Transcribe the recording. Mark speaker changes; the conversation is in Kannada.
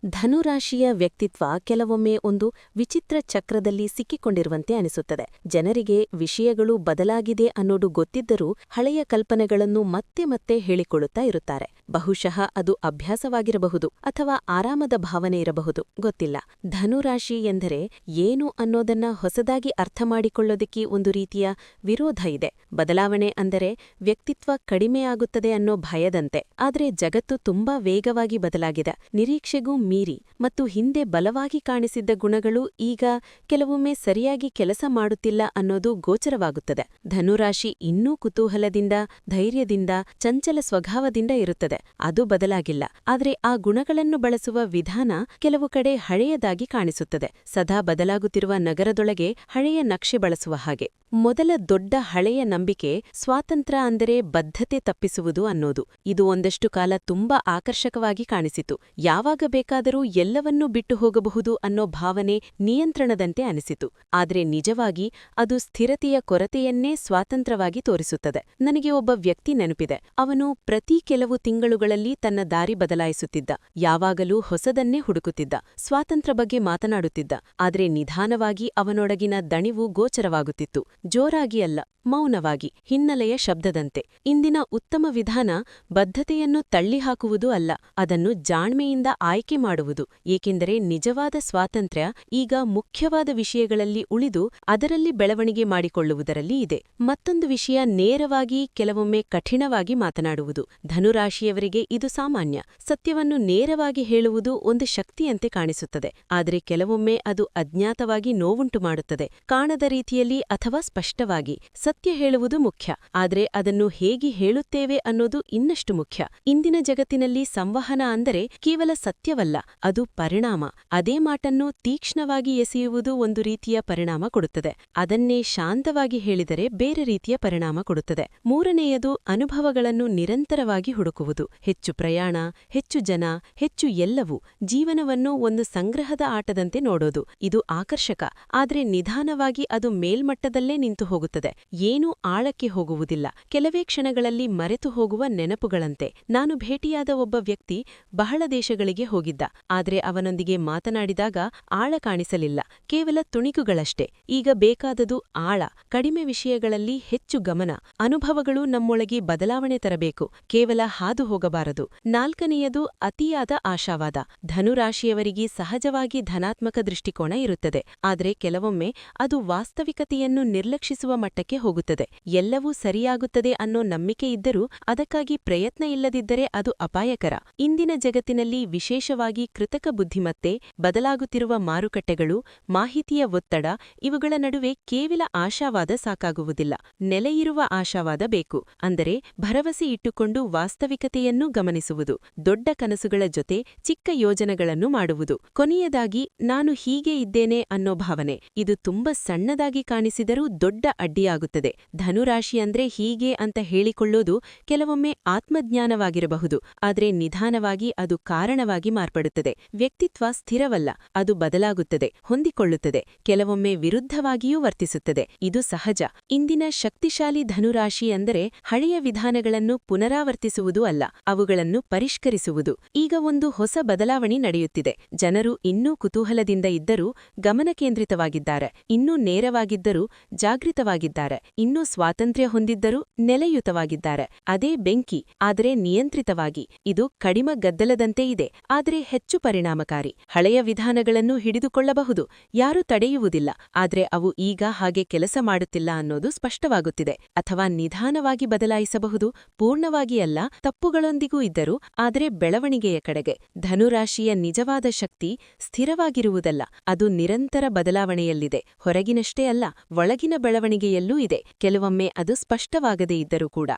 Speaker 1: ಧನುರಾಶಿಯ ವ್ಯಕ್ತಿತ್ವ ಕೆಲವೊಮ್ಮೆ ಒಂದು ವಿಚಿತ್ರ ಚಕ್ರದಲ್ಲಿ ಸಿಕ್ಕಿಕೊಂಡಿರುವಂತೆ ಅನಿಸುತ್ತದೆ. ಜನರಿಗೆ ವಿಷಯಗಳು ಬದಲಾಗಿದೆ ಅನ್ನೋದು ಗೊತ್ತಿದ್ದರೂ ಹಳೆಯ ಕಲ್ಪನೆಗಳನ್ನು ಮತ್ತೆ ಮತ್ತೆ ಹೇಳಿಕೊಳ್ಳುತ್ತಾ ಇರುತ್ತಾರೆ. ಬಹುಶಃ ಅದು ಅಭ್ಯಾಸವಾಗಿರಬಹುದು ಅಥವಾ ಆರಾಮದ ಭಾವನೆ ಇರಬಹುದು, ಗೊತ್ತಿಲ್ಲ. ಧನುರಾಶಿ ಎಂದರೆ ಏನು ಅನ್ನೋದನ್ನ ಹೊಸದಾಗಿ ಅರ್ಥ ಮಾಡಿಕೊಳ್ಳೋದಕ್ಕೆ ಒಂದು ರೀತಿಯ ವಿರೋಧ ಇದೆ. ಬದಲಾವಣೆ ಅಂದರೆ ವ್ಯಕ್ತಿತ್ವ ಕಡಿಮೆಯಾಗುತ್ತದೆ ಅನ್ನೋ ಭಯದಂತೆ. ಆದ್ರೆ ಜಗತ್ತು ತುಂಬಾ ವೇಗವಾಗಿ ಬದಲಾಗಿದೆ. ನಿರೀಕ್ಷೆಗೂ ಮೀರಿ ಮತ್ತು ಹಿಂದೆ ಬಲವಾಗಿ ಕಾಣಿಸಿದ್ದ ಗುಣಗಳು ಈಗ ಕೆಲವೊಮ್ಮೆ ಸರಿಯಾಗಿ ಕೆಲಸ ಮಾಡುತ್ತಿಲ್ಲ ಅನ್ನೋದು ಗೋಚರವಾಗುತ್ತದೆ. ಧನುರಾಶಿ ಇನ್ನೂ ಕುತೂಹಲದಿಂದ, ಧೈರ್ಯದಿಂದ, ಚಂಚಲ ಸ್ವಭಾವದಿಂದ ಇರುತ್ತದೆ. ಅದು ಬದಲಾಗಿಲ್ಲ. ಆದ್ರೆ ಆ ಗುಣಗಳನ್ನು ಬಳಸುವ ವಿಧಾನ ಕೆಲವು ಕಡೆ ಹಳೆಯದಾಗಿ ಕಾಣಿಸುತ್ತದೆ. ಸದಾ ಬದಲಾಗುತ್ತಿರುವ ನಗರದೊಳಗೆ ಹಳೆಯ ನಕ್ಷೆ ಬಳಸುವ ಹಾಗೆ. ಮೊದಲ ದೊಡ್ಡ ಹಳೆಯ ನಂಬಿಕೆ ಸ್ವಾತಂತ್ರ್ಯ ಅಂದರೆ ಬದ್ಧತೆ ತಪ್ಪಿಸುವುದು ಅನ್ನೋದು. ಇದು ಒಂದಷ್ಟು ಕಾಲ ತುಂಬಾ ಆಕರ್ಷಕವಾಗಿ ಕಾಣಿಸಿತು. ಯಾವಾಗ ಬೇಕಾದರೂ ಎಲ್ಲವನ್ನೂ ಬಿಟ್ಟು ಹೋಗಬಹುದು ಅನ್ನೋ ಭಾವನೆ ನಿಯಂತ್ರಣದಂತೆ ಅನಿಸಿತು. ಆದ್ರೆ ನಿಜವಾಗಿ ಅದು ಸ್ಥಿರತೆಯ ಕೊರತೆಯನ್ನೇ ಸ್ವಾತಂತ್ರ್ಯವಾಗಿ ತೋರಿಸುತ್ತದೆ. ನನಗೆ ಒಬ್ಬ ವ್ಯಕ್ತಿ ನೆನಪಿದೆ. ಅವನು ಪ್ರತಿ ಕೆಲವು ತಿಂಗಳುಗಳಲ್ಲಿ ತನ್ನ ದಾರಿ ಬದಲಾಯಿಸುತ್ತಿದ್ದ. ಯಾವಾಗಲೂ ಹೊಸದನ್ನೇ ಹುಡುಕುತ್ತಿದ್ದ. ಸ್ವಾತಂತ್ರ್ಯ ಬಗ್ಗೆ ಮಾತನಾಡುತ್ತಿದ್ದ. ಆದ್ರೆ ನಿಧಾನವಾಗಿ ಅವನೊಳಗಿನ ದಣಿವು ಗೋಚರವಾಗುತ್ತಿತ್ತು. ಜೋರಾಗಿ ಅಲ್ಲ, ಮೌನವಾಗಿ, ಹಿನ್ನೆಲೆಯ ಶಬ್ದದಂತೆ. ಇಂದಿನ ಉತ್ತಮ ವಿಧಾನ ಬದ್ಧತೆಯನ್ನು ತಳ್ಳಿಹಾಕುವುದೂ ಅಲ್ಲ, ಅದನ್ನು ಜಾಣ್ಮೆಯಿಂದ ಆಯ್ಕೆ ಮಾಡುವುದು. ಏಕೆಂದರೆ ನಿಜವಾದ ಸ್ವಾತಂತ್ರ್ಯ ಈಗ ಮುಖ್ಯವಾದ ವಿಷಯಗಳಲ್ಲಿ ಉಳಿದು ಅದರಲ್ಲಿ ಬೆಳವಣಿಗೆ ಮಾಡಿಕೊಳ್ಳುವುದರಲ್ಲಿ ಇದೆ. ಮತ್ತೊಂದು ವಿಷಯ, ನೇರವಾಗಿ, ಕೆಲವೊಮ್ಮೆ ಕಠಿಣವಾಗಿ ಮಾತನಾಡುವುದು. ಧನುರಾಶಿಯವರಿಗೆ ಇದು ಸಾಮಾನ್ಯ. ಸತ್ಯವನ್ನು ನೇರವಾಗಿ ಹೇಳುವುದು ಒಂದು ಶಕ್ತಿಯಂತೆ ಕಾಣಿಸುತ್ತದೆ. ಆದರೆ ಕೆಲವೊಮ್ಮೆ ಅದು ಅಜ್ಞಾತವಾಗಿ ನೋವುಂಟು ಮಾಡುತ್ತದೆ. ಕಾಣದ ರೀತಿಯಲ್ಲಿ ಅಥವಾ ಸ್ಪಷ್ಟವಾಗಿ. ಸತ್ಯ ಹೇಳುವುದು ಮುಖ್ಯ, ಆದ್ರೆ ಅದನ್ನು ಹೇಗೆ ಹೇಳುತ್ತೇವೆ ಅನ್ನೋದು ಇನ್ನಷ್ಟು ಮುಖ್ಯ. ಇಂದಿನ ಜಗತ್ತಿನಲ್ಲಿ ಸಂವಹನ ಅಂದರೆ ಕೇವಲ ಸತ್ಯವಲ್ಲ, ಅದು ಪರಿಣಾಮ. ಅದೇ ಮಾಟನ್ನು ತೀಕ್ಷ್ಣವಾಗಿ ಎಸೆಯುವುದು ಒಂದು ರೀತಿಯ ಪರಿಣಾಮ ಕೊಡುತ್ತದೆ. ಅದನ್ನೇ ಶಾಂತವಾಗಿ ಹೇಳಿದರೆ ಬೇರೆ ರೀತಿಯ ಪರಿಣಾಮ ಕೊಡುತ್ತದೆ. ಮೂರನೆಯದು, ಅನುಭವಗಳನ್ನು ನಿರಂತರವಾಗಿ ಹುಡುಕುವುದು. ಹೆಚ್ಚು ಪ್ರಯಾಣ, ಹೆಚ್ಚು ಜನ, ಹೆಚ್ಚು ಎಲ್ಲವೂ. ಜೀವನವನ್ನು ಒಂದು ಸಂಗ್ರಹದ ಆಟದಂತೆ ನೋಡೋದು. ಇದು ಆಕರ್ಷಕ, ಆದ್ರೆ ನಿಧಾನವಾಗಿ ಅದು ಮೇಲ್ಮಟ್ಟದಲ್ಲೇ ನಿಂತು ಹೋಗುತ್ತದೆ. ಏನೂ ಆಳಕ್ಕೆ ಹೋಗುವುದಿಲ್ಲ. ಕೆಲವೇ ಕ್ಷಣಗಳಲ್ಲಿ ಮರೆತು ಹೋಗುವ ನೆನಪುಗಳಂತೆ. ನಾನು ಭೇಟಿಯಾದ ಒಬ್ಬ ವ್ಯಕ್ತಿ ಬಹಳ ದೇಶಗಳಿಗೆ ಹೋಗಿದ್ದ. ಆದ್ರೆ ಅವನೊಂದಿಗೆ ಮಾತನಾಡಿದಾಗ ಆಳ ಕಾಣಿಸಲಿಲ್ಲ, ಕೇವಲ ತುಣಿಕುಗಳಷ್ಟೇ. ಈಗ ಬೇಕಾದದು ಆಳ. ಕಡಿಮೆ ವಿಷಯಗಳಲ್ಲಿ ಹೆಚ್ಚು ಗಮನ. ಅನುಭವಗಳು ನಮ್ಮೊಳಗೆ ಬದಲಾವಣೆ ತರಬೇಕು, ಕೇವಲ ಹಾದು ಹೋಗಬಾರದು. ನಾಲ್ಕನೆಯದು, ಅತಿಯಾದ ಆಶಾವಾದ. ಧನುರಾಶಿಯವರಿಗೆ ಸಹಜವಾಗಿ ಧನಾತ್ಮಕ ದೃಷ್ಟಿಕೋನ ಇರುತ್ತದೆ. ಆದರೆ ಕೆಲವೊಮ್ಮೆ ಅದು ವಾಸ್ತವಿಕತೆಯನ್ನು ನಿರ್ಲಕ್ಷಿಸುವ ಮಟ್ಟಕ್ಕೆ ಹೋಗುತ್ತದೆ. ಎಲ್ಲವೂ ಸರಿಯಾಗುತ್ತದೆ ಅನ್ನೋ ನಂಬಿಕೆ ಇದ್ದರೂ ಅದಕ್ಕಾಗಿ ಪ್ರಯತ್ನ ಇಲ್ಲದಿದ್ದರೆ ಅದು ಅಪಾಯಕರ. ಇಂದಿನ ಜಗತ್ತಿನಲ್ಲಿ ವಿಶೇಷವಾಗಿ ಕೃತಕ ಬುದ್ಧಿಮತ್ತೆ, ಬದಲಾಗುತ್ತಿರುವ ಮಾರುಕಟ್ಟೆಗಳು, ಮಾಹಿತಿಯ ಒತ್ತಡ, ಇವುಗಳ ನಡುವೆ ಕೇವಲ ಆಶಾವಾದ ಸಾಕಾಗುವುದಿಲ್ಲ. ನೆಲೆಯಿರುವ ಆಶಾವಾದ ಬೇಕು. ಅಂದರೆ ಭರವಸೆ ಇಟ್ಟುಕೊಂಡು ವಾಸ್ತವಿಕತೆಯನ್ನೂ ಗಮನಿಸುವುದು. ದೊಡ್ಡ ಕನಸುಗಳ ಜೊತೆ ಚಿಕ್ಕ ಯೋಜನೆಗಳನ್ನು ಮಾಡುವುದು. ಕೊನೆಯದಾಗಿ, ನಾನು ಹೀಗೆ ಇದ್ದೇನೆ ಅನ್ನೋ ಭಾವನೆ. ಇದು ತುಂಬಾ ಸಣ್ಣದಾಗಿ ಕಾಣಿಸಿದರೂ ದೊಡ್ಡ ಅಡ್ಡಿಯಾಗುತ್ತದೆ. ಧನುರಾಶಿ ಅಂದ್ರೆ ಹೀಗೆ ಅಂತ ಹೇಳಿಕೊಳ್ಳೋದು ಕೆಲವೊಮ್ಮೆ ಆತ್ಮಜ್ಞಾನವಾಗಿರಬಹುದು, ಆದರೆ ನಿಧಾನವಾಗಿ ಅದು ಕಾರಣವಾಗಿ ಮಾರ್ಪಡುತ್ತದೆ. ವ್ಯಕ್ತಿತ್ವ ಸ್ಥಿರವಲ್ಲ, ಅದು ಬದಲಾಗುತ್ತದೆ, ಹೊಂದಿಕೊಳ್ಳುತ್ತದೆ, ಕೆಲವೊಮ್ಮೆ ವಿರುದ್ಧವಾಗಿಯೂ ವರ್ತಿಸುತ್ತದೆ. ಇದು ಸಹಜ. ಇಂದಿನ ಶಕ್ತಿಶಾಲಿ ಧನುರಾಶಿ ಅಂದರೆ ಹಳೆಯ ವಿಧಾನಗಳನ್ನು ಪುನರಾವರ್ತಿಸುವುದೂ ಅಲ್ಲ, ಅವುಗಳನ್ನು ಪರಿಷ್ಕರಿಸುವುದು. ಈಗ ಒಂದು ಹೊಸ ಬದಲಾವಣೆ ನಡೆಯುತ್ತಿದೆ. ಜನರು ಇನ್ನೂ ಕುತೂಹಲದಿಂದ ಇದ್ದರೂ ಗಮನಕೇಂದ್ರಿತವಾಗಿದ್ದಾರೆ. ಇನ್ನೂ ನೇರವಾಗಿದ್ದರೂ ಜಾಗೃತವಾಗಿದ್ದಾರೆ. ಇನ್ನೂ ಸ್ವಾತಂತ್ರ್ಯ ಹೊಂದಿದ್ದರೂ ನೆಲೆಯುತವಾಗಿದ್ದಾರೆ. ಅದೇ ಬೆಂಕಿ, ಆದರೆ ನಿಯಂತ್ರಿತವಾಗಿ. ಇದು ಕಡಿಮೆ ಗದ್ದಲದಂತೆ ಇದೆ, ಆದರೆ ಹೆಚ್ಚು ಪರಿಣಾಮಕಾರಿ. ಹಳೆಯ ವಿಧಾನಗಳನ್ನು ಹಿಡಿದುಕೊಳ್ಳಬಹುದು, ಯಾರೂ ತಡೆಯುವುದಿಲ್ಲ. ಆದ್ರೆ ಅವು ಈಗ ಹಾಗೆ ಕೆಲಸ ಮಾಡುತ್ತಿಲ್ಲ ಅನ್ನೋದು ಸ್ಪಷ್ಟವಾಗುತ್ತಿದೆ. ಅಥವಾ ನಿಧಾನವಾಗಿ ಬದಲಾಯಿಸಬಹುದು, ಪೂರ್ಣವಾಗಿ ಅಲ್ಲ, ತಪ್ಪುಗಳೊಂದಿಗೂ ಇದ್ದರೂ, ಆದರೆ ಬೆಳವಣಿಗೆಯ ಕಡೆಗೆ. ಧನುರಾಶಿಯ ನಿಜವಾದ ಶಕ್ತಿ ಸ್ಥಿರವಾಗಿರುವುದಲ್ಲ, ಅದು ನಿರಂತರ ಬದಲಾವಣೆಯಲ್ಲಿದೆ. ಹೊರಗಿನಷ್ಟೇ ಅಲ್ಲ, ಒಳಗಿನ ಬೆಳವಣಿಗೆಯಲ್ಲೂ ಇದೆ. ಕೆಲವೊಮ್ಮೆ ಅದು ಸ್ಪಷ್ಟವಾಗದೇ ಇದ್ದರೂ ಕೂಡ.